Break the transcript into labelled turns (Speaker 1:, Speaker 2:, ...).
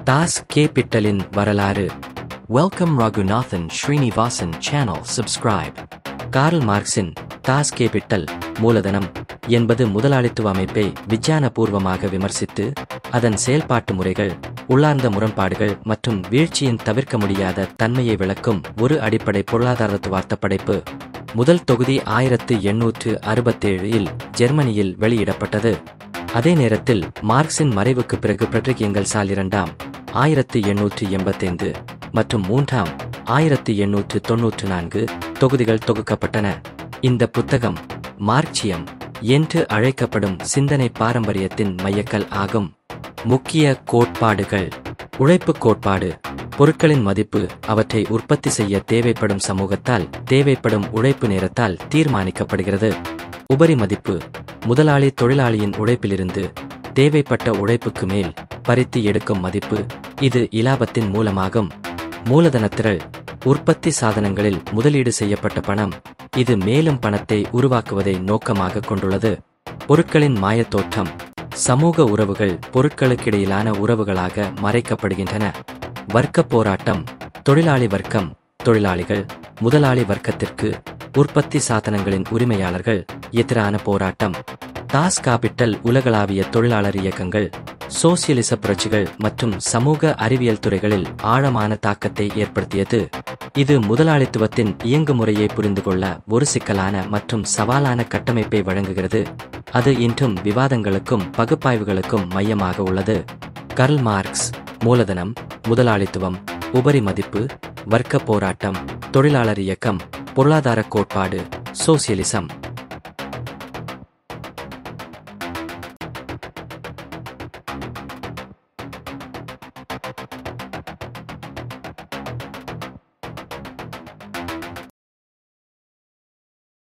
Speaker 1: Das Kapitalin வரலாறு. Welcome Raghunathan Srinivasan channel. Subscribe. Karl மார்க்சின் Das Kapital மூலதனம் என்பது முதலாளித்துவ அமைப்பை விஞ்ஞானபூர்வமாக விமர்சித்து அதன் செயல்பாட்டு முறைகள், உள்ளார்ந்த முரண்பாடுகள் மற்றும் வீழ்ச்சியின் தவிர்க்க முடியாத தன்மையை விளக்கும் ஒரு அடிப்படை பொருளாதாரத்துவார்த்த படைப்பு. முதல் தொகுதி 1867இல் ஜெர்மனியில் வெளியிடப்பட்டது. அதே நேரத்தில் மார்க்சின் மறைவுக்கு பிறகு ஃபிரெட்ரிக் எங்கெல்ஸால் 2ஆம் 1885 மற்றும் 3ஆம் 1894 தொகுதிகள் தொகுக்கப்பட்டன. இந்த புத்தகம் மார்க்சியம் என்று அழைக்கப்படும் சிந்தனை பாரம்பரியத்தின் மையக்கல் ஆகும். முக்கிய கோட்பாடுகள். உழைப்புக் கோட்பாடு. பொருட்களின் மதிப்பு அவற்றை உற்பத்தி செய்ய தேவைப்படும் சமூகத்தால் தேவைப்படும் உழைப்பு நேரத்தால் தீர்மானிக்கப்படுகிறது. உபரி மதிப்பு முதலாளி தொழிலாளியின் உழைப்பிலிருந்து தேவைப்பட்ட உழைப்புக்கு மேல் பறித்து எடுக்கும் மதிப்பு. இது இலாபத்தின் மூலமாகும். மூலதனத்திரள். உற்பத்தி சாதனங்களில் முதலீடு செய்யப்பட்ட பணம். இது மேலும் பணத்தை உருவாக்குவதை நோக்கமாக கொண்டுள்ளது. பொருட்களின் மாயத்தோற்றம். சமூக உறவுகள் பொருட்களுக்கிடையிலான உறவுகளாக மறைக்கப்படுகின்றன. வர்க்க போராட்டம். தொழிலாளி வர்க்கம், தொழிலாளிகள், முதலாளி வர்க்கத்திற்கு உற்பத்தி சாதனங்களின் உரிமையாளர்கள் எதிரான போராட்டம். தாஸ் காபிட்டல் உலகளாவிய தொழிலாளர் இயக்கங்கள், சோசியலிச புரட்சிகள் மற்றும் சமூக அறிவியல் துறைகளில் ஆழமான தாக்கத்தை ஏற்படுத்தியது. இது முதலாளித்துவத்தின் இயங்குமுறையை புரிந்து கொள்ள ஒரு சிக்கலான மற்றும் சவாலான கட்டமைப்பை வழங்குகிறது. அது இன்றும் விவாதங்களுக்கும் பகுப்பாய்வுகளுக்கும் மையமாக உள்ளது. Karl Marx. மூலதனம், முதலாளித்துவம், உபரி மதிப்பு, வர்க்க போராட்டம், தொழிலாளர் இயக்கம், பொருளாதார கோட்பாடு, சோசியலிசம்.